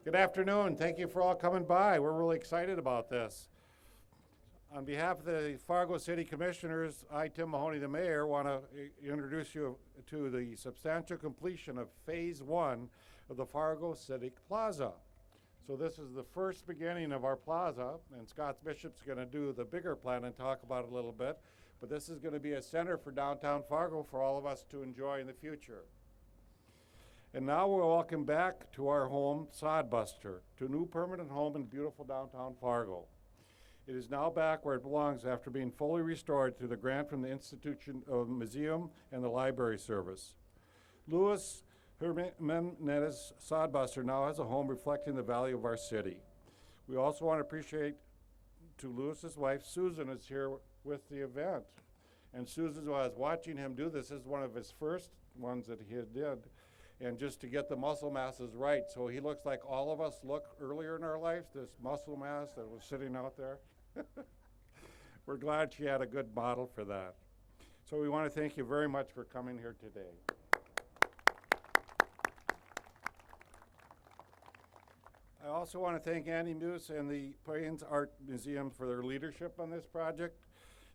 Good afternoon. Thank you for all coming by. We're really excited about this. On behalf of the Fargo City Commissioners, I, Tim Mahoney, the Mayor, want to introduce you to the substantial completion of Phase 1 of the Fargo Civic Plaza. So this is the first beginning of our plaza, and Scott Bishop's going to do the bigger plan and talk about it a little bit. But this is going to be a center for downtown Fargo for all of us to enjoy in the future. And now we'll welcome back to our home, Sodbuster, to a new permanent home in beautiful downtown Fargo. It is now back where it belongs after being fully restored through the grant from the Institution of Museum and the Library Service. Louis Jimenez Sodbuster now has a home reflecting the value of our city. We also want to appreciate to Louis's wife, Susan, is here with the event. And Susan was watching him do this. This is one of his first ones that he did. And just to get the muscle masses right. So he looks like all of us look earlier in our lives, this muscle mass that was sitting out there. We're glad she had a good model for that. So we want to thank you very much for coming here today. I also want to thank Andy Muse and the Plains Art Museum for their leadership on this project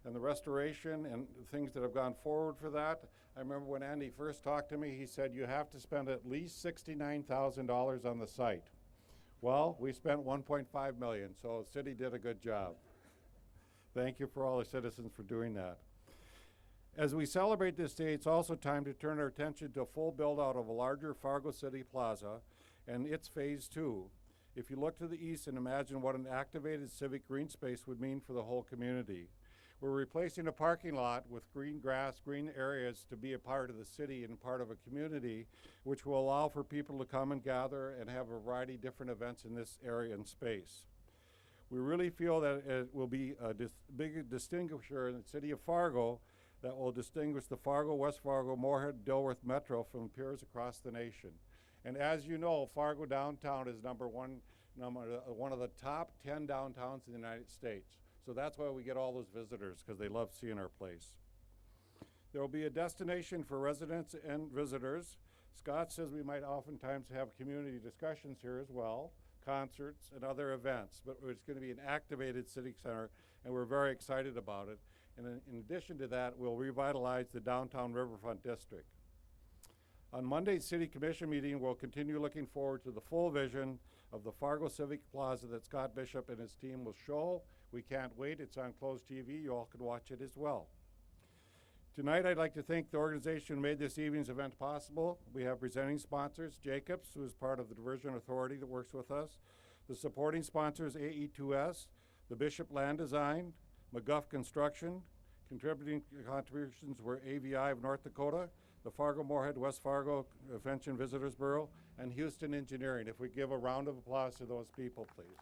and the restoration and the things that have gone forward for that. I remember when Andy first talked to me, he said, you have to spend at least $69,000 on the site. Well, we spent $1.5 million, so the city did a good job. Thank you for all the citizens for doing that. As we celebrate this day, it's also time to turn our attention to a full build-out of a larger Fargo City Plaza and its Phase 2. If you look to the east and imagine what an activated civic green space would mean for the whole community. We're replacing a parking lot with green grass, green areas to be a part of the city and part of a community, which will allow for people to come and gather and have a variety of different events in this area and space. We really feel that it will be a big distinguisher in the city of Fargo that will distinguish the Fargo, West Fargo, Moorhead, Dilworth Metro from peers across the nation. And as you know, Fargo downtown is one of the top 10 downtowns in the United States. So that's why we get all those visitors, because they love seeing our place. There will be a destination for residents and visitors. Scott says we might oftentimes have community discussions here as well, concerts and other events, but it's going to be an activated civic center, and we're very excited about it. And in addition to that, we'll revitalize the downtown Riverfront District. On Monday's City Commission meeting, we'll continue looking forward to the full vision of the Fargo Civic Plaza that Scott Bishop and his team will show. We can't wait. It's on closed TV. You all can watch it as well. Tonight, I'd like to thank the organization who made this evening's event possible. We have presenting sponsors, Jacobs, who is part of the Diversion Authority that works with us. The supporting sponsors, AE2S, the Bishop Land Design, McGuff Construction. Contributing contributions were AVI of North Dakota, the Fargo Moorhead West Fargo Convention Visitors Bureau, and Houston Engineering. If we give a round of applause to those people, please.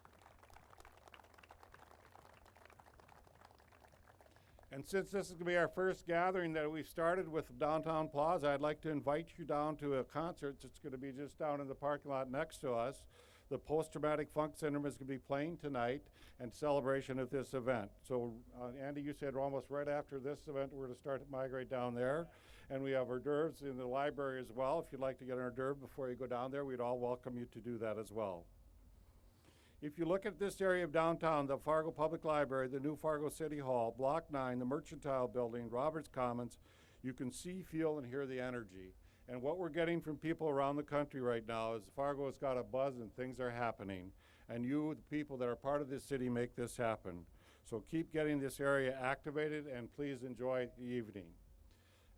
And since this is going to be our first gathering that we've started with Downtown Plaza, I'd like to invite you down to a concert that's going to be just down in the parking lot next to us. The Post-Traumatic Funk Center is going to be playing tonight in celebration of this event. So, Andy, you said almost right after this event, we're going to start to migrate down there. And we have hors d'oeuvres in the library as well. If you'd like to get an hors d'oeuvre before you go down there, we'd all welcome you to do that as well. If you look at this area of downtown, the Fargo Public Library, the new Fargo City Hall, Block 9, the Mercantile Building, Roberts Commons, you can see, feel, and hear the energy. And what we're getting from people around the country right now is Fargo has got a buzz and things are happening. And you, the people that are part of this city, make this happen. So keep getting this area activated and please enjoy the evening.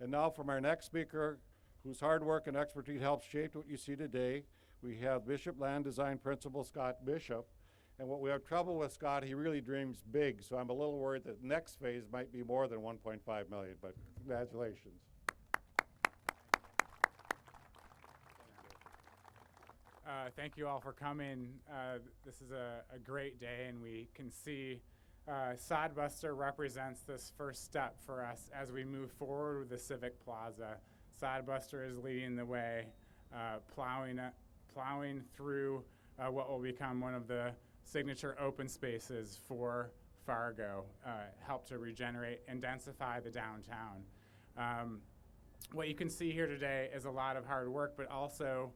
And now from our next speaker, whose hard work and expertise helped shape what you see today, we have Bishop Land Design Principal Scott Bishop. And what we have trouble with Scott, he really dreams big, so I'm a little worried that next phase might be more than 1.5 million, but congratulations. Thank you all for coming. This is a great day, and we can see Sodbuster represents this first step for us as we move forward with the Civic Plaza. Sodbuster is leading the way, plowing through what will become one of the signature open spaces for Fargo, help to regenerate and densify the downtown. What you can see here today is a lot of hard work, but also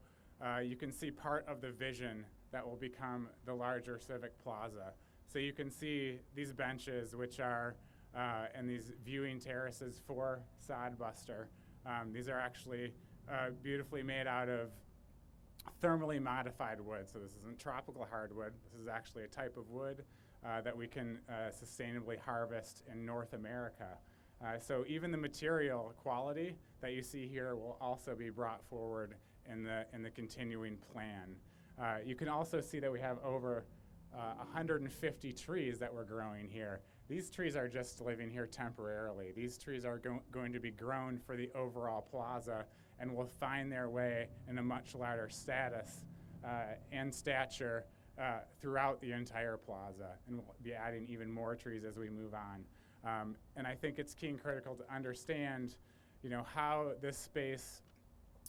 you can see part of the vision that will become the larger Civic Plaza. So you can see these benches, which are, and these viewing terraces for Sodbuster. These are actually beautifully made out of thermally modified wood. So this isn't tropical hardwood. This is actually a type of wood that we can sustainably harvest in North America. So even the material quality that you see here will also be brought forward in the continuing plan. You can also see that we have over 150 trees that we're growing here. These trees are just living here temporarily. These trees are going to be grown for the overall plaza and will find their way in a much larger status and stature throughout the entire plaza. And we'll be adding even more trees as we move on. And I think it's key and critical to understand, how this space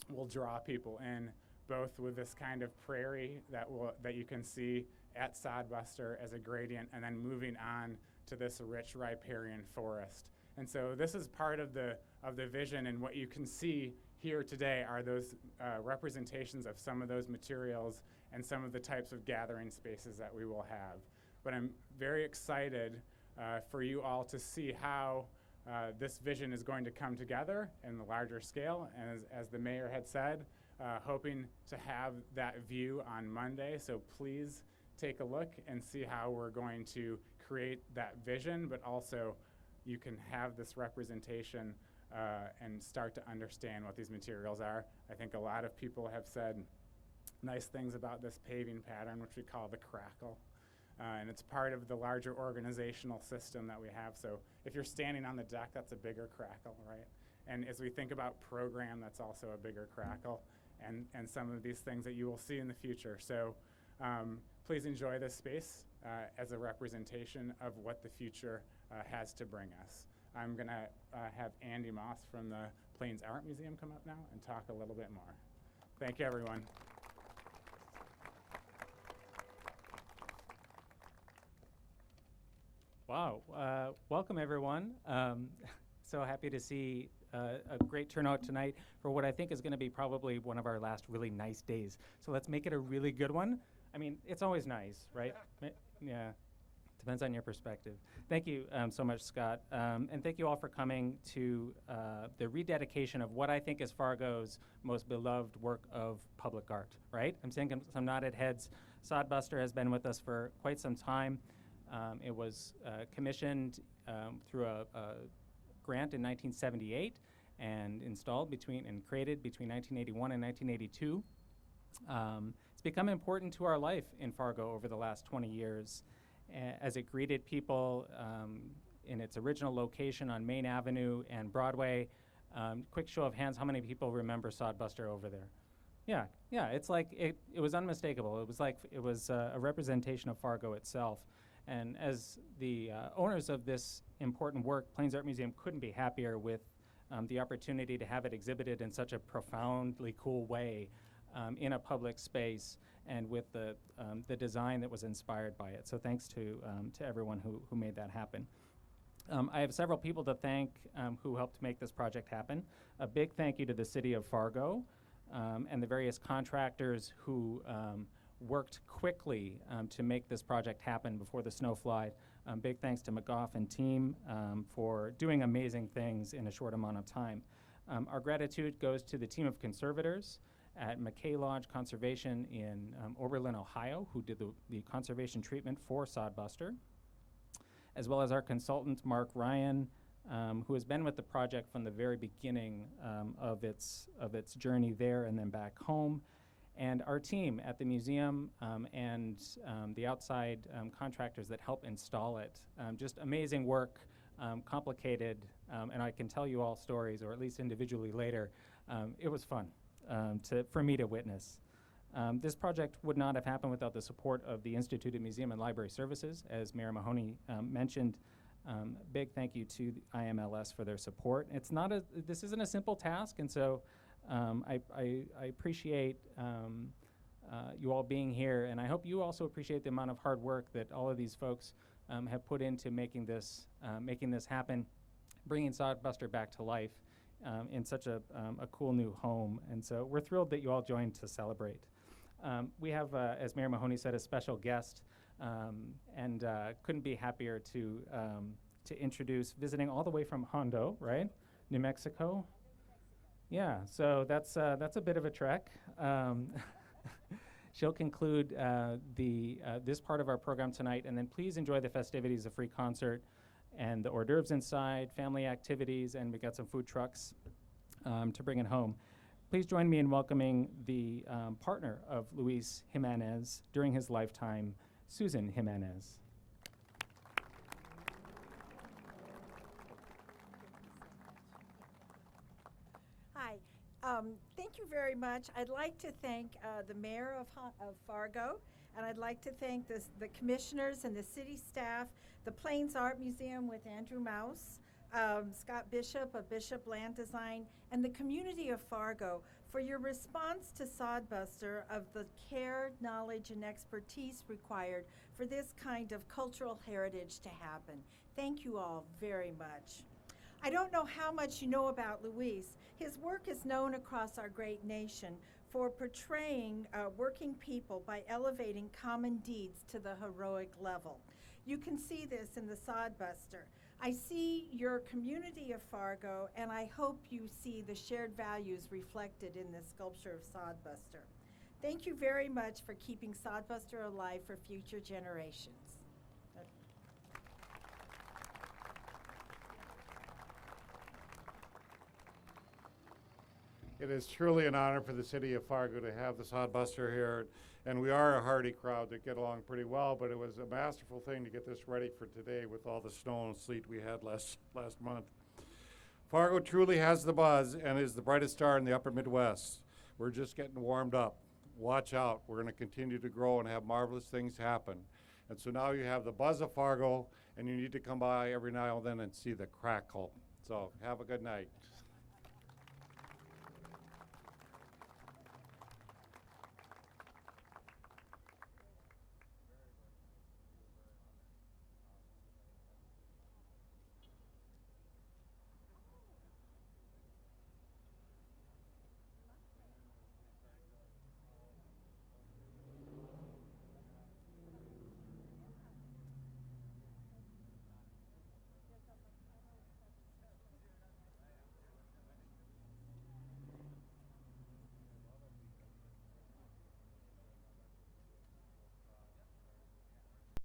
will draw people in, both with this kind of prairie that you can see at Sodbuster as a gradient, and then moving on to this rich riparian forest. And so this is part of the vision, and what you can see here today are those representations of some of those materials and some of the types of gathering spaces that we will have. But I'm very excited for you all to see how this vision is going to come together in the larger scale, and as the mayor had said, hoping to have that view on Monday. So please take a look and see how we're going to create that vision, but also you can have this representation and start to understand what these materials are. I think a lot of people have said nice things about this paving pattern, which we call the crackle. And it's part of the larger organizational system that we have. So if you're standing on the deck, that's a bigger crackle, right? And as we think about program, that's also a bigger crackle, and some of these things that you will see in the future. So please enjoy this space as a representation of what the future has to bring us. I'm gonna have Andy Moss from the Plains Art Museum come up now and talk a little bit more. Thank you, everyone. Wow, welcome everyone. So happy to see a great turnout tonight for what I think is gonna be probably one of our last really nice days. So let's make it a really good one. I mean, it's always nice, right? Yeah, depends on your perspective. Thank you so much, Scott. And thank you all for coming to the rededication of what I think is Fargo's most beloved work of public art, right? I'm seeing some nodded heads. Sodbuster has been with us for quite some time. It was commissioned through a grant in 1978 and installed and created between 1981 and 1982. It's become important to our life in Fargo over the last 20 years as it greeted people in its original location on Main Avenue and Broadway. Quick show of hands, how many people remember Sodbuster over there? Yeah, it's like it was unmistakable. It was like it was a representation of Fargo itself. And as the owners of this important work, Plains Art Museum couldn't be happier with the opportunity to have it exhibited in such a profoundly cool way in a public space, and with the design that was inspired by it. So thanks to everyone who made that happen. I have several people to thank who helped make this project happen. A big thank you to the City of Fargo and the various contractors who worked quickly to make this project happen before the snow flied. Big thanks to McGough and team for doing amazing things in a short amount of time. Our gratitude goes to the team of conservators at McKay Lodge Conservation in Oberlin, Ohio, who did the conservation treatment for Sodbuster, as well as our consultant, Mark Ryan, who has been with the project from the very beginning of its journey there and then back home, and our team at the museum and the outside contractors that help install it. Just amazing work, complicated, and I can tell you all stories, or at least individually later. It was fun for me to witness. This project would not have happened without the support of the Institute of Museum and Library Services, as Mayor Mahoney mentioned. Big thank you to the IMLS for their support. This isn't a simple task, and so I appreciate you all being here, and I hope you also appreciate the amount of hard work that all of these folks have put into making this happen, bringing Sodbuster back to life in such a cool new home. And so we're thrilled that you all joined to celebrate. We have, as Mayor Mahoney said, a special guest, and couldn't be happier to introduce, visiting all the way from Hondo, right? New Mexico. Yeah, so that's a bit of a trek. She'll conclude this part of our program tonight, and then please enjoy the festivities, a free concert, and the hors d'oeuvres inside, family activities, and we got some food trucks to bring it home. Please join me in welcoming the partner of Luis Jimenez during his lifetime, Susan Jimenez. Hi. Thank you very much. I'd like to thank the mayor of Fargo, and I'd like to thank the commissioners and the city staff, the Plains Art Museum with Andrew Mouse, Scott Bishop of Bishop Land Design, and the community of Fargo for your response to Sodbuster of the care, knowledge, and expertise required for this kind of cultural heritage to happen. Thank you all very much. I don't know how much you know about Luis. His work is known across our great nation for portraying working people by elevating common deeds to the heroic level. You can see this in the Sodbuster. I see your community of Fargo, and I hope you see the shared values reflected in this sculpture of Sodbuster. Thank you very much for keeping Sodbuster alive for future generations. It is truly an honor for the city of Fargo to have the Sodbuster here, and we are a hardy crowd that get along pretty well, but it was a masterful thing to get this ready for today with all the snow and sleet we had last month. Fargo truly has the buzz and is the brightest star in the upper Midwest. We're just getting warmed up. Watch out. We're going to continue to grow and have marvelous things happen. And so now you have the buzz of Fargo, and you need to come by every now and then and see the crackle. So have a good night.